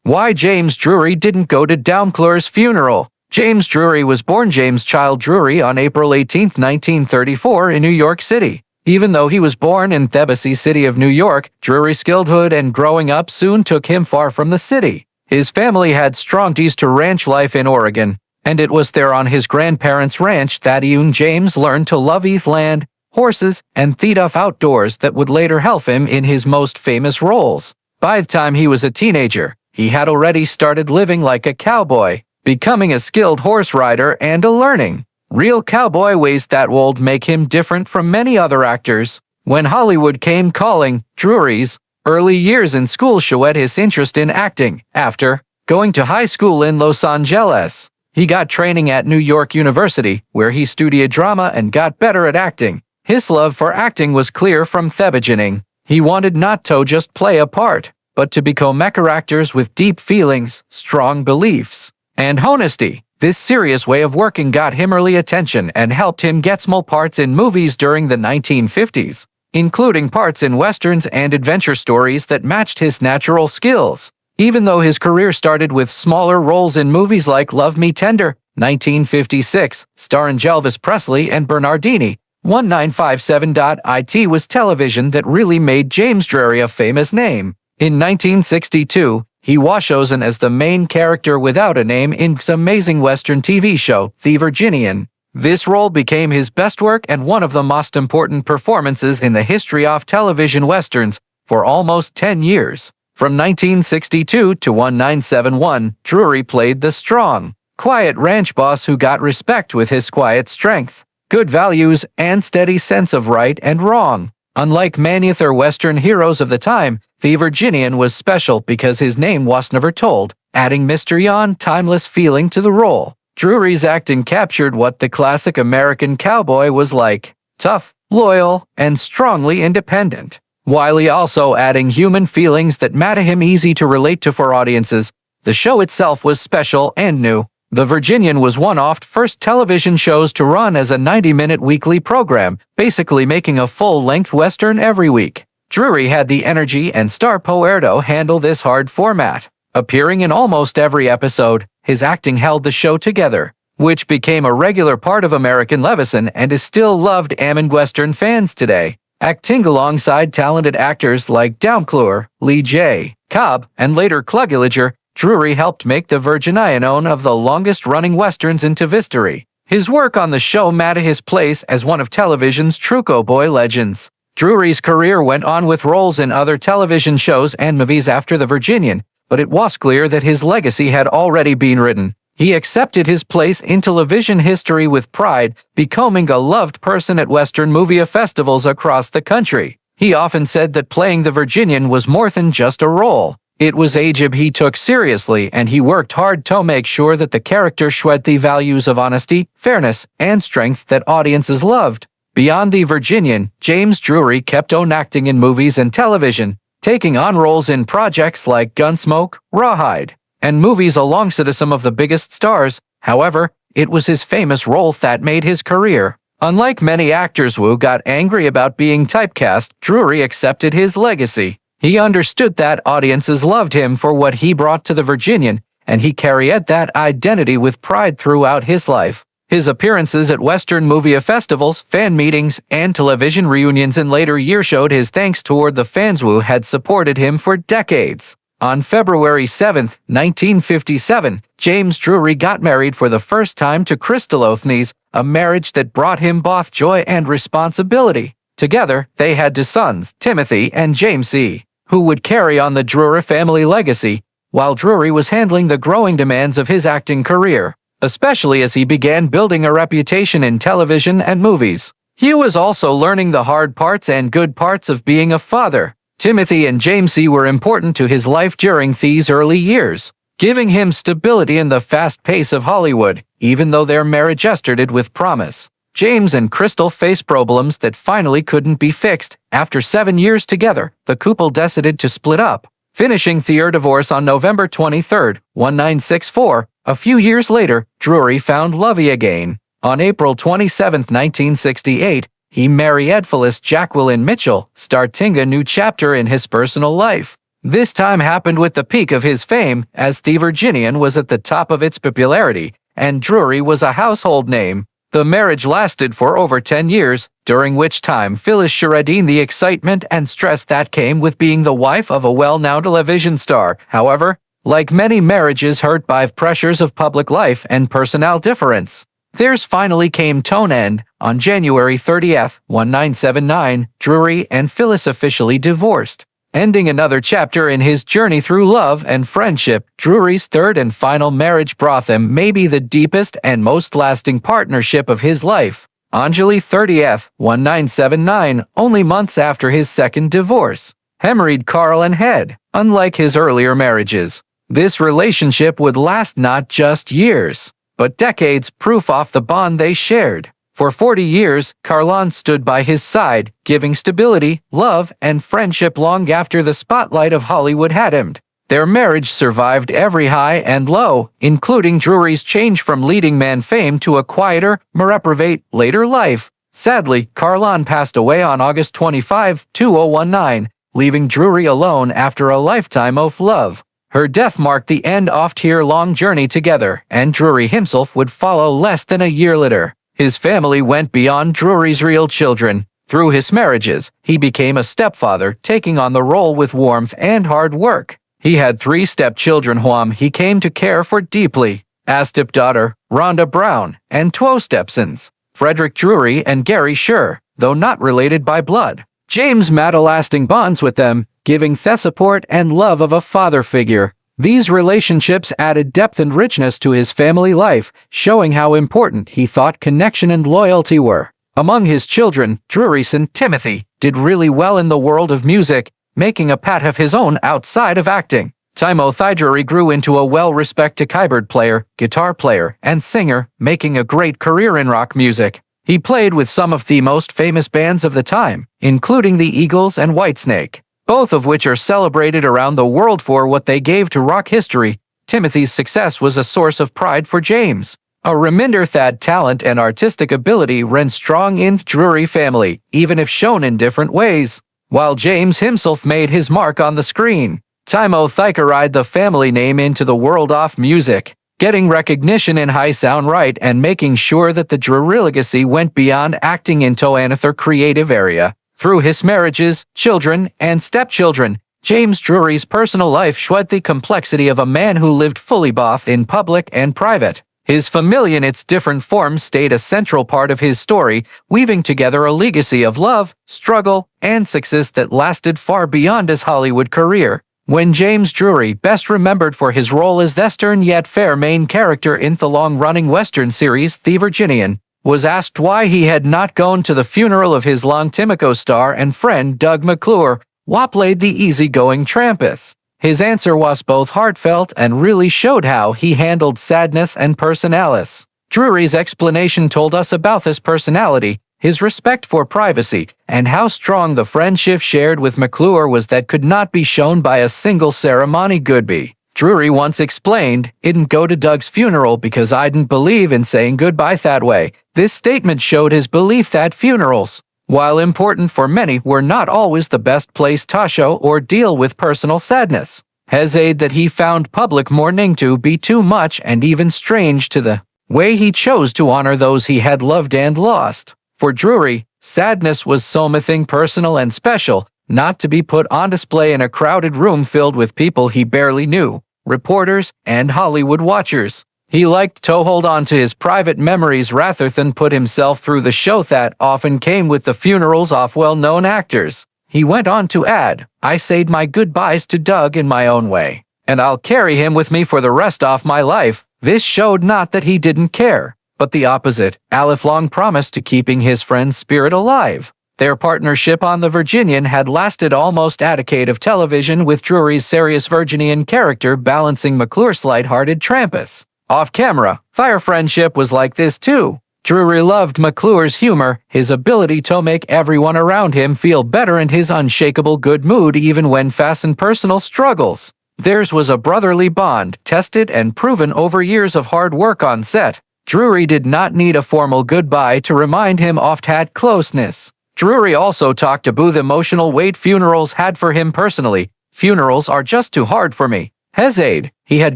Why James Drury didn't go to McClure's funeral. James Drury was born James Child Drury on April 18, 1934 in New York City. Even though he was born in the city of New York, Drury's childhood and growing up soon took him far from the city. His family had strong ties to ranch life in Oregon, and it was there on his grandparents' ranch that young James learned to love land, horses, and the tough outdoors that would later help him in his most famous roles. By the time he was a teenager, he had already started living like a cowboy, becoming a skilled horse rider and a learning real cowboy ways that would make him different from many other actors. When Hollywood came calling, Drury's early years in school showed his interest in acting. After going to high school in Los Angeles, he got training at New York University, where he studied drama and got better at acting. His love for acting was clear from the beginning. He wanted not to just play a part, but to become actors with deep feelings, strong beliefs, and honesty. This serious way of working got him early attention and helped him get small parts in movies during the 1950s, including parts in westerns and adventure stories that matched his natural skills. Even though his career started with smaller roles in movies like Love Me Tender, 1956, starring Elvis Presley and Bernardini, 1957. It was television that really made James Drury a famous name. In 1962, he was chosen as the main character without a name in his amazing Western TV show, The Virginian. This role became his best work and one of the most important performances in the history of television westerns for almost 10 years. From 1962 to 1971, Drury played the strong, quiet ranch boss who got respect with his quiet strength, good values, and steady sense of right and wrong. Unlike many other Western heroes of the time, the Virginian was special because his name was never told, adding mystery and timeless feeling to the role. Drury's acting captured what the classic American cowboy was like: tough, loyal, and strongly independent, while he also adding human feelings that made him easy to relate to for audiences. The show itself was special and new. The Virginian was one of the first television shows to run as a 90-minute weekly program, basically making a full-length Western every week. Drury had the energy and star power to handle this hard format. Appearing in almost every episode, his acting held the show together, which became a regular part of American television and is still loved among Western fans today. Acting alongside talented actors like McClure, Lee J. Cobb, and later Cluggillager, Drury helped make the Virginian one of the longest-running westerns into history. His work on the show made his place as one of television's true cowboy legends. Drury's career went on with roles in other television shows and movies after The Virginian, but it was clear that his legacy had already been written. He accepted his place in television history with pride, becoming a loved person at Western movie festivals across the country. He often said that playing the Virginian was more than just a role. It was a job he took seriously, and he worked hard to make sure that the character showed the values of honesty, fairness, and strength that audiences loved. Beyond the Virginian, James Drury kept on acting in movies and television, taking on roles in projects like Gunsmoke, Rawhide, and movies alongside some of the biggest stars. However, it was his famous role that made his career. Unlike many actors who got angry about being typecast, Drury accepted his legacy. He understood that audiences loved him for what he brought to the Virginian, and he carried that identity with pride throughout his life. His appearances at Western movie festivals, fan meetings, and television reunions in later years showed his thanks toward the fans who had supported him for decades. On February 7, 1957, James Drury got married for the first time to Crystal Othnies, a marriage that brought him both joy and responsibility. Together, they had two sons, Timothy and James E., who would carry on the Drury family legacy, while Drury was handling the growing demands of his acting career, especially as he began building a reputation in television and movies. He was also learning the hard parts and good parts of being a father. Timothy and James E. were important to his life during these early years, giving him stability in the fast pace of Hollywood, even though their marriage started with promise. James and Crystal faced problems that finally couldn't be fixed. After 7 years together, the couple decided to split up, finishing their divorce on November 23, 1964. A few years later, Drury found love again. On April 27, 1968, he married Phyllis Jacqueline Mitchell, starting a new chapter in his personal life. This time happened with the peak of his fame, as the Virginian was at the top of its popularity, and Drury was a household name. The marriage lasted for over 10 years, during which time Phyllis shared the excitement and stress that came with being the wife of a well-known television star. However, like many marriages hurt by pressures of public life and personnel difference, theirs finally came to an end. On January 30th, 1979, Drury and Phyllis officially divorced, ending another chapter in his journey through love and friendship. Drury's third and final marriage brought them maybe the deepest and most lasting partnership of his life. On July 30th, 1979, only months after his second divorce, he married Carl and Head. Unlike his earlier marriages, this relationship would last not just years, but decades, proof of the bond they shared. For 40 years, Carlon stood by his side, giving stability, love, and friendship long after the spotlight of Hollywood had dimmed. Their marriage survived every high and low, including Drury's change from leading man fame to a quieter, more reprobate, later life. Sadly, Carlon passed away on August 25, 2019, leaving Drury alone after a lifetime of love. Her death marked the end of their long journey together, and Drury himself would follow less than a year later. His family went beyond Drury's real children. Through his marriages, he became a stepfather, taking on the role with warmth and hard work. He had 3 stepchildren whom he came to care for deeply: a stepdaughter, Rhonda Brown, and 2 stepsons, Frederick Drury and Gary Scher, though not related by blood. James made lasting bonds with them, giving the support and love of a father figure. These relationships added depth and richness to his family life, showing how important he thought connection and loyalty were. Among his children, Drury's son Timothy did really well in the world of music, making a path of his own outside of acting. Timothy Drury grew into a well-respected keyboard player, guitar player, and singer, making a great career in rock music. He played with some of the most famous bands of the time, including the Eagles and Whitesnake, both of which are celebrated around the world for what they gave to rock history. Timothy's success was a source of pride for James, a reminder that talent and artistic ability ran strong in the Drury family, even if shown in different ways. While James himself made his mark on the screen, Timothy carried the family name into the world of music, getting recognition in high sound right and making sure that the Drury legacy went beyond acting into another creative area. Through his marriages, children, and stepchildren, James Drury's personal life showed the complexity of a man who lived fully both in public and private. His family in its different forms stayed a central part of his story, weaving together a legacy of love, struggle, and success that lasted far beyond his Hollywood career. When James Drury, best remembered for his role as the stern yet fair main character in the long-running Western series The Virginian, was asked why he had not gone to the funeral of his longtime co-star and friend Doug McClure, who played the easygoing Trampus. His answer was both heartfelt and really showed how he handled sadness and personalis. Drury's explanation told us about his personality, his respect for privacy, and how strong the friendship shared with McClure was that could not be shown by a single ceremony goodbye. Drury once explained, "I didn't go to Doug's funeral because I didn't believe in saying goodbye that way." This statement showed his belief that funerals, while important for many, were not always the best place to show or deal with personal sadness. He said that he found public mourning to be too much and even strange to the way he chose to honor those he had loved and lost. For Drury, sadness was something personal and special, not to be put on display in a crowded room filled with people he barely knew, reporters, and Hollywood watchers. He liked to hold on to his private memories rather than put himself through the show that often came with the funerals of well-known actors. He went on to add, "I said my goodbyes to Doug in my own way, and I'll carry him with me for the rest of my life." This showed not that he didn't care, but the opposite, a lifelong promise to keeping his friend's spirit alive. Their partnership on The Virginian had lasted almost a decade of television, with Drury's serious Virginian character balancing McClure's light-hearted Trampus. Off-camera, their friendship was like this too. Drury loved McClure's humor, his ability to make everyone around him feel better, and his unshakable good mood even when facing personal struggles. Theirs was a brotherly bond, tested and proven over years of hard work on set. Drury did not need a formal goodbye to remind him of that closeness. Drury also talked about the emotional weight funerals had for him personally, Funerals are just too hard for me. His aide, he had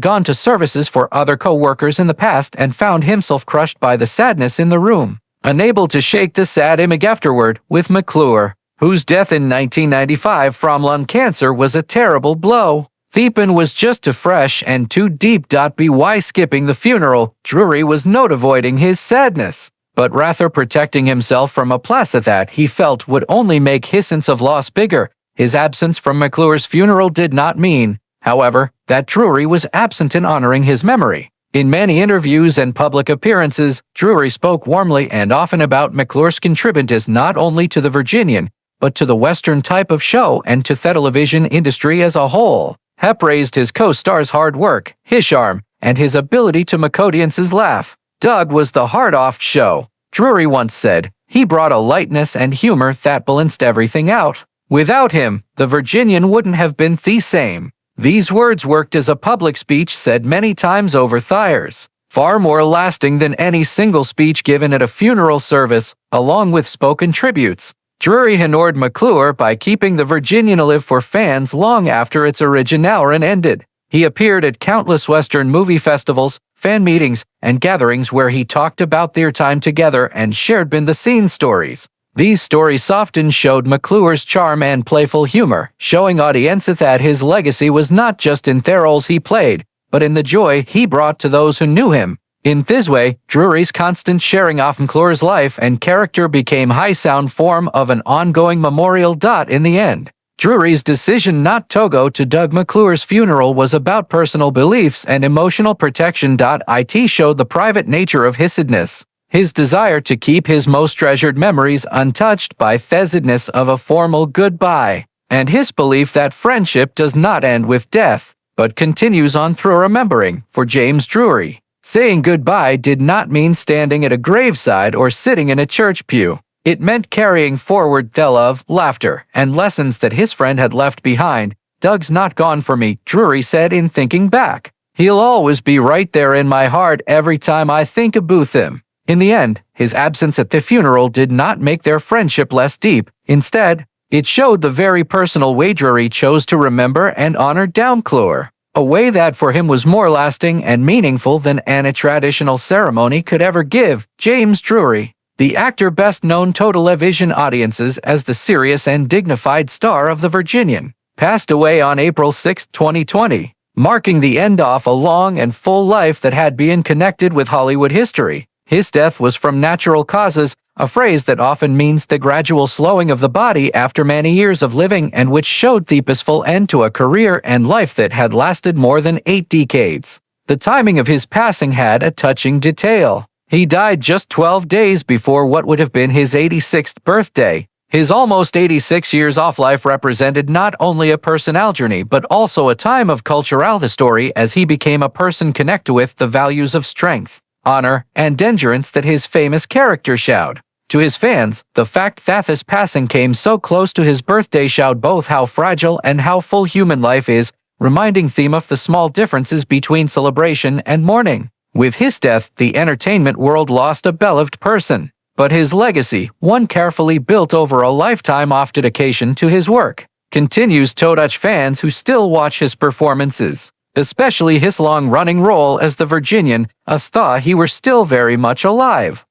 gone to services for other co-workers in the past and found himself crushed by the sadness in the room, unable to shake the sad image afterward with McClure, whose death in 1995 from lung cancer was a terrible blow. Thepin was just too fresh and too deep. By skipping the funeral, Drury was not avoiding his sadness, but rather protecting himself from a place that he felt would only make his sense of loss bigger. His absence from McClure's funeral did not mean, however, that Drury was absent in honoring his memory. In many interviews and public appearances, Drury spoke warmly and often about McClure's contributions not only to the Virginian, but to the Western type of show and to the television industry as a whole. He praised his co-star's hard work, his charm, and his ability to make audiences laugh. Doug was the heart of the show. Drury once said, he brought a lightness and humor that balanced everything out. Without him, the Virginian wouldn't have been the same. These words worked as a public speech said many times over years, far more lasting than any single speech given at a funeral service, along with spoken tributes. Drury honored McClure by keeping the Virginian alive for fans long after its original run ended. He appeared at countless Western movie festivals, fan meetings, and gatherings where he talked about their time together and shared behind-the-scenes stories. These stories often showed McClure's charm and playful humor, showing audiences that his legacy was not just in the roles he played, but in the joy he brought to those who knew him. In this way, Drury's constant sharing of McClure's life and character became high-sound form of an ongoing memorial. In the end, Drury's decision not to go to Doug McClure's funeral was about personal beliefs and emotional protection. It showed the private nature of his sadness, his desire to keep his most treasured memories untouched by the sadness of a formal goodbye, and his belief that friendship does not end with death, but continues on through remembering. For James Drury, saying goodbye did not mean standing at a graveside or sitting in a church pew. It meant carrying forward the love, laughter, and lessons that his friend had left behind. Doug's not gone for me, Drury said in thinking back. He'll always be right there in my heart every time I think about him. In the end, his absence at the funeral did not make their friendship less deep. Instead, it showed the very personal way Drury chose to remember and honor McClure, a way that for him was more lasting and meaningful than any traditional ceremony could ever give. James Drury, the actor best known to television audiences as the serious and dignified star of The Virginian, passed away on April 6, 2020, marking the end of a long and full life that had been connected with Hollywood history. His death was from natural causes, a phrase that often means the gradual slowing of the body after many years of living and which showed the peaceful end to a career and life that had lasted more than 8 decades. The timing of his passing had a touching detail. He died just 12 days before what would have been his 86th birthday. His almost 86 years of life represented not only a personal journey but also a time of cultural history as he became a person connected with the values of strength, honor, and endurance that his famous character showed. To his fans, the fact that his passing came so close to his birthday showed both how fragile and how full human life is, reminding them of the small differences between celebration and mourning. With his death, the entertainment world lost a beloved person, but his legacy, one carefully built over a lifetime of dedication to his work, continues to touch fans who still watch his performances, especially his long-running role as the Virginian, as though he were still very much alive.